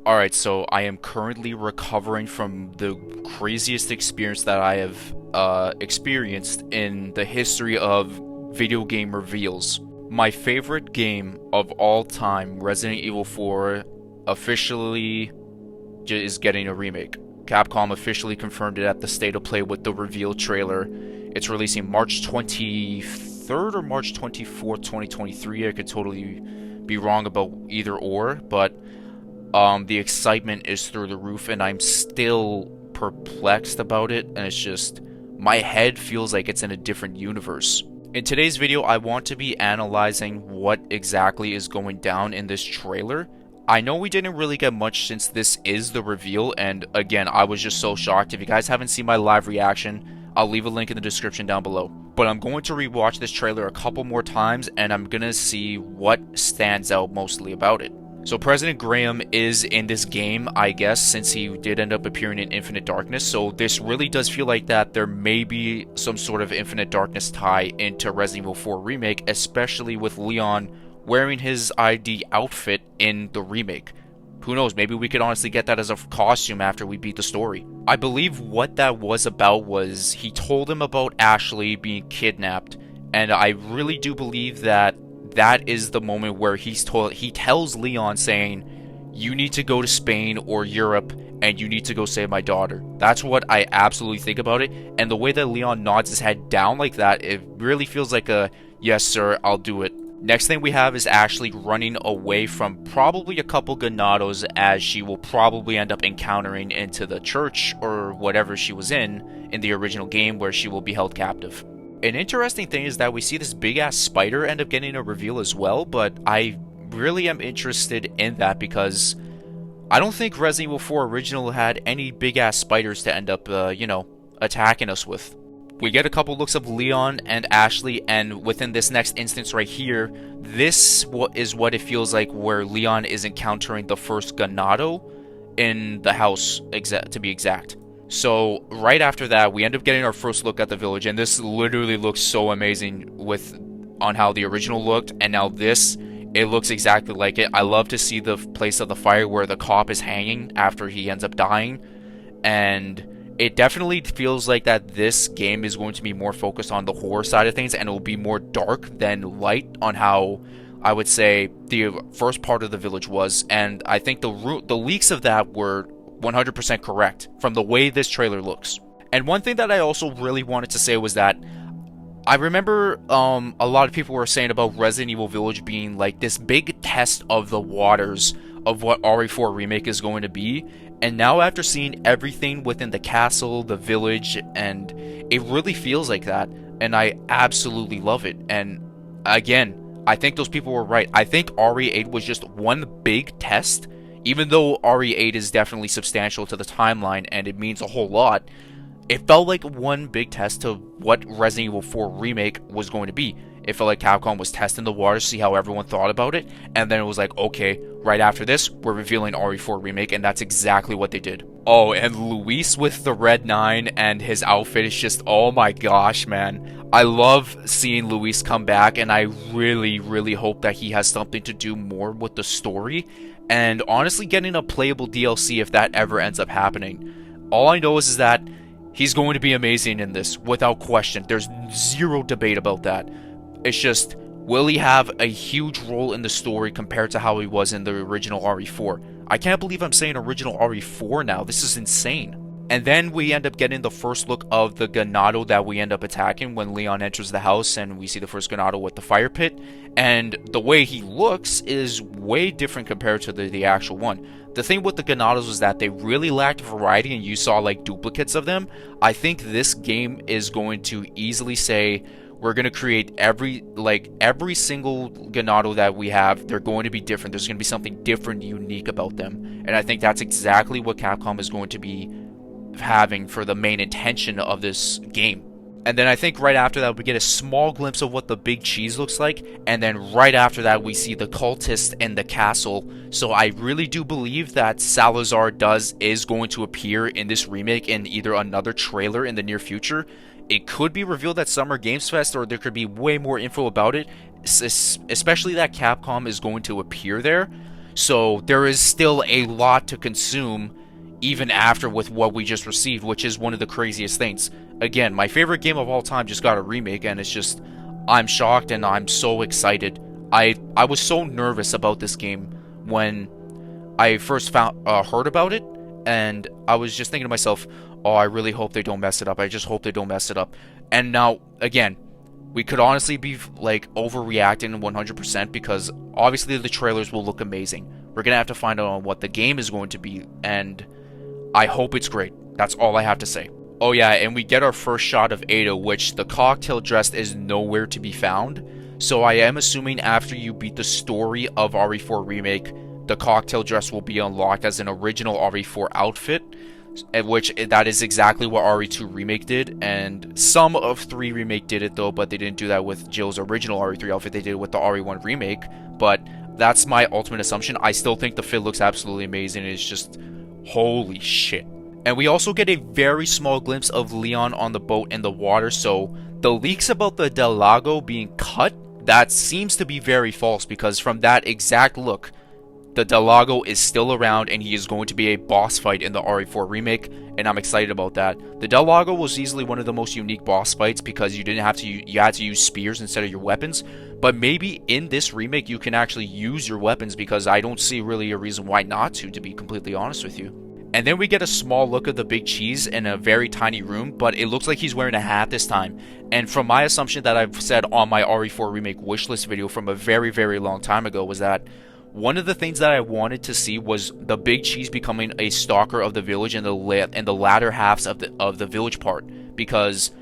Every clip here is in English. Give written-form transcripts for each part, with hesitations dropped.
Alright, so I am currently recovering from the craziest experience that I have experienced in the history of video game reveals. My favorite game of all time, Resident Evil 4, officially is getting a remake. Capcom officially confirmed it at the State of Play with the reveal trailer. It's releasing March 23rd or March 24th, 2023. I could totally be wrong about either or, but the excitement is through the roof, and I'm still perplexed about it, and it's just, my head feels like it's in a different universe. In today's video, I want to be analyzing what exactly is going down in this trailer. I know we didn't really get much since this is the reveal, and again, I was just so shocked. If you guys haven't seen my live reaction, I'll leave a link in the description down below. But I'm going to rewatch this trailer a couple more times, and I'm gonna see what stands out mostly about it. So President Graham is in this game, I guess, since he did end up appearing in Infinite Darkness, so this really does feel like that there may be some sort of Infinite Darkness tie into Resident Evil 4 Remake, especially with Leon wearing his ID outfit in the remake. Who knows, maybe we could honestly get that as a costume after we beat the story. I believe what that was about was he told him about Ashley being kidnapped, and I really do believe that that is the moment where he tells Leon saying, you need to go to Spain or Europe and you need to go save my daughter. That's what I absolutely think about it, and the way that Leon nods his head down like that, it really feels like a, yes sir, I'll do it. Next thing we have is Ashley running away from probably a couple Ganados, as she will probably end up encountering into the church or whatever she was in the original game, where she will be held captive. An interesting thing is that we see this big-ass spider end up getting a reveal as well, but I really am interested in that because I don't think Resident Evil 4 Original had any big-ass spiders to end up, attacking us with. We get a couple looks of Leon and Ashley, and within this next instance right here, this is what it feels like where Leon is encountering the first Ganado in the house, to be exact. So right after that, we end up getting our first look at the village, and this literally looks so amazing on how the original looked, and now this, it looks exactly like it. I love to see the place of the fire where the cop is hanging after he ends up dying, and it definitely feels like that this game is going to be more focused on the horror side of things, and it will be more dark than light on how I would say the first part of the village was, and I think the leaks of that were 100% correct from the way this trailer looks. And one thing that I also really wanted to say was that I remember a lot of people were saying about Resident Evil Village being like this big test of the waters of what RE4 Remake is going to be, and now after seeing everything within the castle, the village, and it really feels like that, and I absolutely love it. And again, I think those people were right. I think RE8 was just one big test. Even though RE8 is definitely substantial to the timeline and it means a whole lot, it felt like one big test to what Resident Evil 4 Remake was going to be. It felt like Capcom was testing the water to see how everyone thought about it, and then it was like, okay, right after this, we're revealing RE4 Remake, and that's exactly what they did. Oh, and Luis with the Red 9 and his outfit is just, oh my gosh, man. I love seeing Luis come back, and I really, really hope that he has something to do more with the story, and honestly getting a playable DLC if that ever ends up happening. All I know is that he's going to be amazing in this, without question. There's zero debate about that. It's just, will he have a huge role in the story compared to how he was in the original RE4? I can't believe I'm saying original RE4 now. This is insane. And then we end up getting the first look of the Ganado that we end up attacking when Leon enters the house, and we see the first Ganado with the fire pit. And the way he looks is way different compared to the actual one. The thing with the Ganados was that they really lacked variety, and you saw like duplicates of them. I think this game is going to easily say, we're going to create every single Ganado that we have, they're going to be different. There's going to be something different, unique about them. And I think that's exactly what Capcom is going to be having for the main intention of this game. And then I think right after that we get a small glimpse of what the big cheese looks like, and then right after that we see the cultist in the castle. So I really do believe that Salazar is going to appear in this remake in either another trailer in the near future. It could be revealed at Summer Games Fest, or there could be way more info about it, especially that Capcom is going to appear there. So there is still a lot to consume even after with what we just received, which is one of the craziest things. Again, my favorite game of all time just got a remake, and it's just, I'm shocked and I'm so excited. I was so nervous about this game when I first heard about it, and I was just thinking to myself, oh, I really hope they don't mess it up. I just hope they don't mess it up. And now, again, we could honestly be like overreacting 100% because obviously the trailers will look amazing. We're gonna have to find out on what the game is going to be, and I hope it's great. That's all I have to say. Oh yeah, and we get our first shot of Ada, which the cocktail dress is nowhere to be found. So I am assuming after you beat the story of RE4 Remake, the cocktail dress will be unlocked as an original RE4 outfit, which that is exactly what RE2 Remake did, and some of 3 Remake did it though, but they didn't do that with Jill's original RE3 outfit. They did it with the RE1 Remake, but that's my ultimate assumption. I still think the fit looks absolutely amazing. It's just, holy shit. And we also get a very small glimpse of Leon on the boat in the water, so the leaks about the Del Lago being cut, that seems to be very false, because from that exact look, the Del Lago is still around and he is going to be a boss fight in the RE4 Remake, and I'm excited about that. The Del Lago was easily one of the most unique boss fights because you had to use spears instead of your weapons, but maybe in this remake you can actually use your weapons, because I don't see really a reason why not to be completely honest with you. And then we get a small look of the Big Cheese in a very tiny room, but it looks like he's wearing a hat this time. And from my assumption that I've said on my RE4 Remake wishlist video from a very, very long time ago was that one of the things that I wanted to see was the Big Cheese becoming a stalker of the village in the latter halves of the village part, because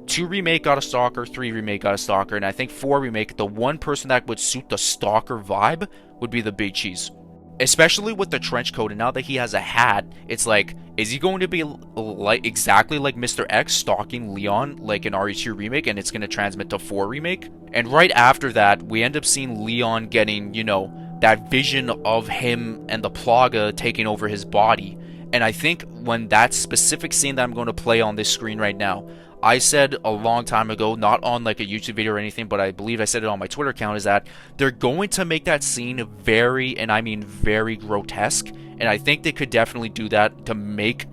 2 Remake got a stalker, 3 Remake got a stalker, and I think 4 Remake, the one person that would suit the stalker vibe would be the Big Cheese. Especially with the trench coat, and now that he has a hat, it's like, is he going to be like exactly like Mr. X stalking Leon like in RE2 Remake, and it's going to transmit to 4 Remake? And right after that, we end up seeing Leon getting, you know, that vision of him and the Plaga taking over his body. And I think when that specific scene that I'm going to play on this screen right now, I said a long time ago, not on like a YouTube video or anything, but I believe I said it on my Twitter account, is that they're going to make that scene very, and I mean very, grotesque. And I think they could definitely do that to make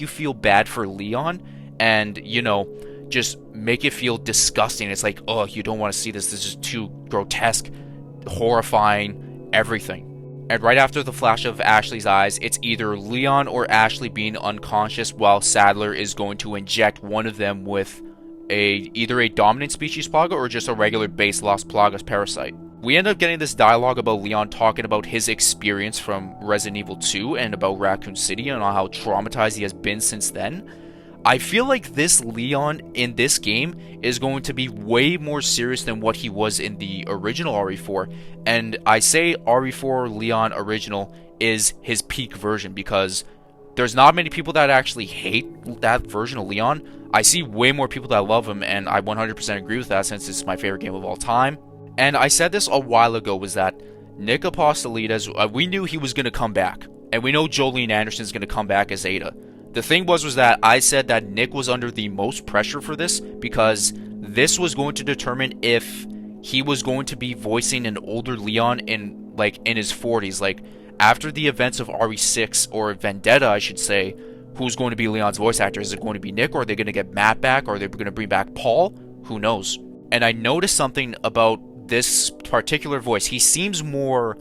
you feel bad for Leon, and, you know, just make it feel disgusting. It's like, oh, you don't want to see this. This is too grotesque, horrifying, everything. And right after the flash of Ashley's eyes, it's either Leon or Ashley being unconscious, while Sadler is going to inject one of them with either a dominant species Plaga or just a regular base Lost Plagas parasite. We end up getting this dialogue about Leon talking about his experience from Resident Evil 2 and about Raccoon City and how traumatized he has been since then. I feel like this Leon in this game is going to be way more serious than what he was in the original RE4, and I say RE4 Leon original is his peak version because there's not many people that actually hate that version of Leon. I see way more people that love him, and I 100% agree with that since it's my favorite game of all time. And I said this a while ago, was that Nick Apostolides, we knew he was going to come back, and we know Jolene Anderson's going to come back as Ada. The thing was that I said that Nick was under the most pressure for this because this was going to determine if he was going to be voicing an older Leon in his 40s, like after the events of RE6 or Vendetta, I should say. Who's going to be Leon's voice actor? Is it going to be Nick, or are they going to get Matt back, or are they going to bring back Paul? Who knows? And I noticed something about this particular voice. He seems more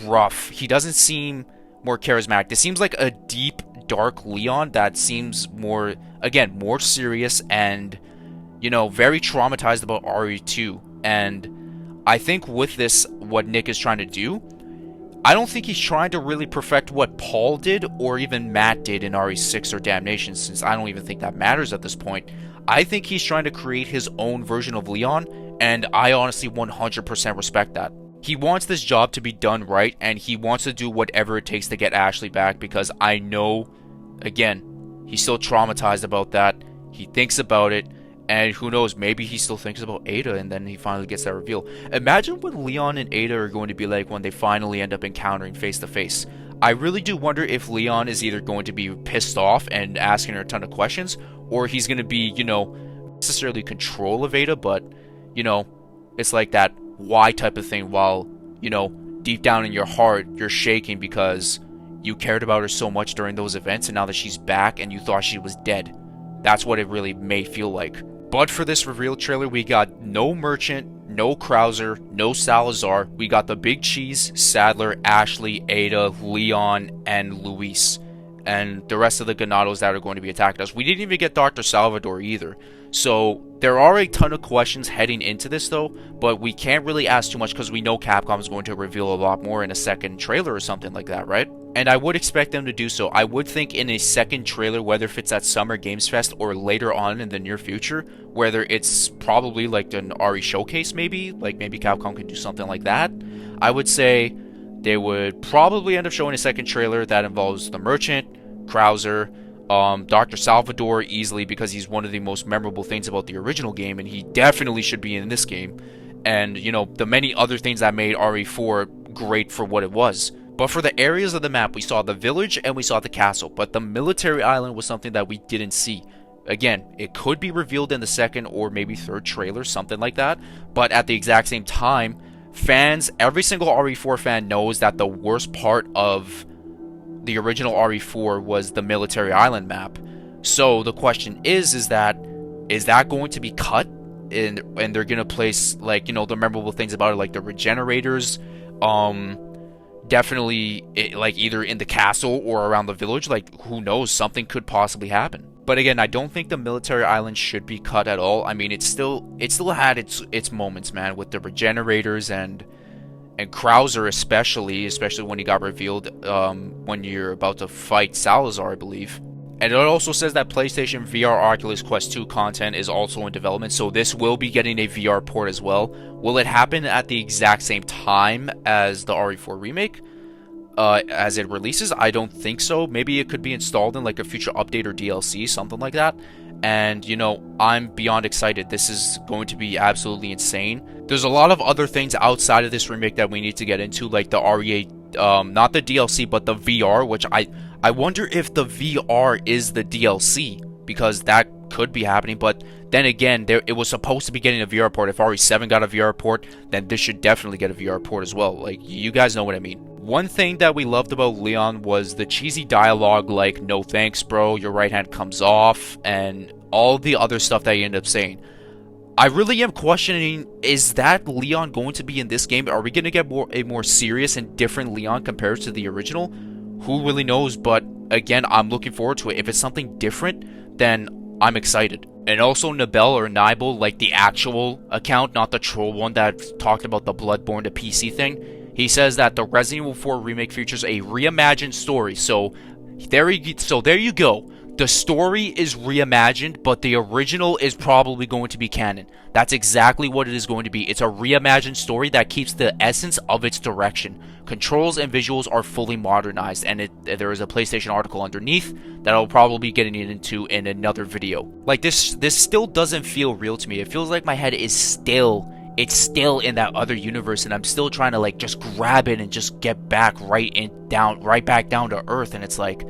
rough. He doesn't seem more charismatic. This seems like a deep, dark Leon that seems more, again, more serious and, you know, very traumatized about RE2. And I think with this, what Nick is trying to do, I don't think he's trying to really perfect what Paul did or even Matt did in RE6 or Damnation, since I don't even think that matters at this point. I think he's trying to create his own version of Leon, and I honestly 100% respect that. He wants this job to be done right, and he wants to do whatever it takes to get Ashley back, because I know, again, he's still traumatized about that. He thinks about it, and who knows, maybe he still thinks about Ada, and then he finally gets that reveal. Imagine what Leon and Ada are going to be like when they finally end up encountering face to face. I really do wonder if Leon is either going to be pissed off and asking her a ton of questions, or he's going to be, you know, necessarily control of Ada, but, you know, it's like that why type of thing, while, you know, deep down in your heart, you're shaking because you cared about her so much during those events, and now that she's back and you thought she was dead. That's what it really may feel like. But for this reveal trailer, we got no Merchant, no Krauser, no Salazar. We got the Big Cheese, Sadler, Ashley, Ada, Leon, and Luis. And the rest of the Ganados that are going to be attacking us. We didn't even get Dr. Salvador either. So there are a ton of questions heading into this though, but we can't really ask too much because we know Capcom is going to reveal a lot more in a second trailer or something like that, right? And I would expect them to do so. I would think in a second trailer, whether if it's at Summer Games Fest or later on in the near future, whether it's probably like an RE showcase maybe, like maybe Capcom could do something like that, I would say they would probably end up showing a second trailer that involves the Merchant, Krauser, Dr. Salvador easily because he's one of the most memorable things about the original game, and he definitely should be in this game. And, you know, the many other things that made RE4 great for what it was. But for the areas of the map, we saw the village and we saw the castle, but the military island was something that we didn't see. Again, it could be revealed in the second or maybe third trailer, something like that, but at the exact same time, fans, every single RE4 fan knows that the worst part of the original RE4 was the military island map. So the question is that going to be cut and they're gonna place, like, you know, the memorable things about it, like the regenerators, definitely like either in the castle or around the village. Like, who knows, something could possibly happen. But again, I don't think the military island should be cut at all. I mean, it still had its moments, man, with the regenerators and Krauser especially when he got revealed when you're about to fight Salazar, I believe. And it also says that PlayStation VR Oculus Quest 2 content is also in development, so this will be getting a VR port as well. Will it happen at the exact same time as the RE4 Remake? As it releases? I don't think so. Maybe it could be installed in like a future update or DLC, something like that. And, you know, I'm beyond excited. This is going to be absolutely insane. There's a lot of other things outside of this remake that we need to get into, like the RE8, not the DLC, but the VR, which I wonder if the VR is the DLC, because that could be happening. But then again, it was supposed to be getting a VR port. If RE7 got a VR port, then this should definitely get a VR port as well. Like, you guys know what I mean. One thing that we loved about Leon was the cheesy dialogue like, "No thanks, bro, your right hand comes off," and all the other stuff that he ended up saying. I really am questioning, is that Leon going to be in this game? Are we going to get a more serious and different Leon compared to the original? Who really knows? But again, I'm looking forward to it. If it's something different, then I'm excited. And also Nibel or Nibel, like the actual account, not the troll one that talked about the Bloodborne to PC thing. He says that the Resident Evil 4 remake features a reimagined story. So there you go. The story is reimagined, but the original is probably going to be canon. That's exactly what it is going to be. It's a reimagined story that keeps the essence of its direction. Controls and visuals are fully modernized, and there is a PlayStation article underneath that I'll probably be getting into in another video. Like, this still doesn't feel real to me. It feels like my head is still in that other universe, and I'm still trying to like just grab it and just get back right back down to earth. And it's like,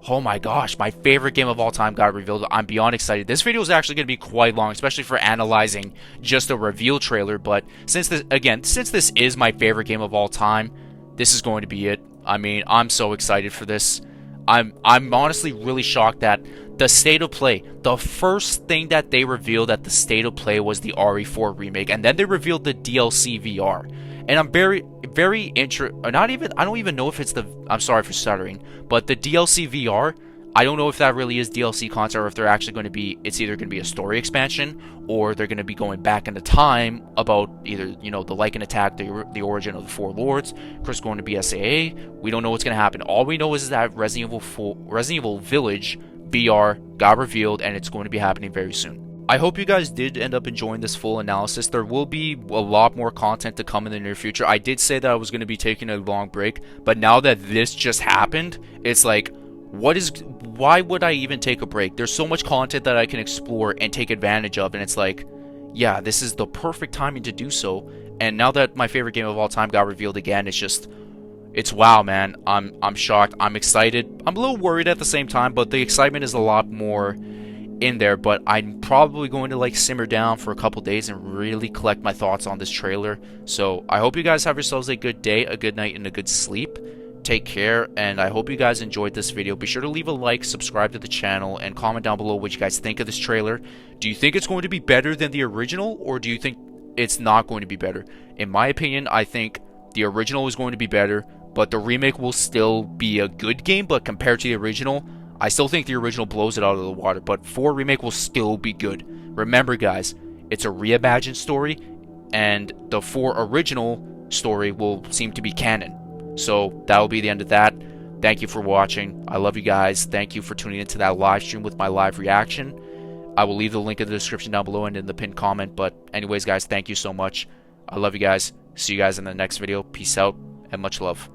oh my gosh, my favorite game of all time got revealed. I'm beyond excited. This video is actually going to be quite long, especially for analyzing just a reveal trailer. But since this is my favorite game of all time, this is going to be it. I mean, I'm so excited for this. I'm honestly really shocked that the state of play, the first thing that they revealed at the state of play was the RE4 remake, and then they revealed the DLC VR. And I'm very I don't even know if it's I'm sorry for stuttering, but the DLC VR, I don't know if that really is DLC content or if they're actually going to be, it's either going to be a story expansion or they're going to be going back into time about either, you know, the Lycan attack, the origin of the Four Lords, Chris going to be SAA. We don't know what's going to happen. All we know is that Resident Evil Village VR got revealed, and it's going to be happening very soon. I hope you guys did end up enjoying this full analysis. There will be a lot more content to come in the near future. I did say that I was going to be taking a long break, but now that this just happened, it's like, why would I even take a break? There's so much content that I can explore and take advantage of, and it's like, yeah, this is the perfect timing to do so. And now that my favorite game of all time got revealed again, it's wow, man. I'm shocked. I'm excited. I'm a little worried at the same time, but the excitement is a lot more in there, but I'm probably going to like simmer down for a couple days and really collect my thoughts on this trailer. So I hope you guys have yourselves a good day, a good night, and a good sleep. Take care, and I hope you guys enjoyed this video. Be sure to leave a like, subscribe to the channel, and comment down below what you guys think of this trailer. Do you think it's going to be better than the original, or do you think it's not going to be better? In my opinion, I think the original is going to be better, but the remake will still be a good game, but compared to the original, I still think the original blows it out of the water, but 4 Remake will still be good. Remember guys, it's a reimagined story, and the 4 original story will seem to be canon. So that will be the end of that. Thank you for watching. I love you guys. Thank you for tuning into that live stream with my live reaction. I will leave the link in the description down below and in the pinned comment. But anyways guys, thank you so much. I love you guys. See you guys in the next video. Peace out and much love.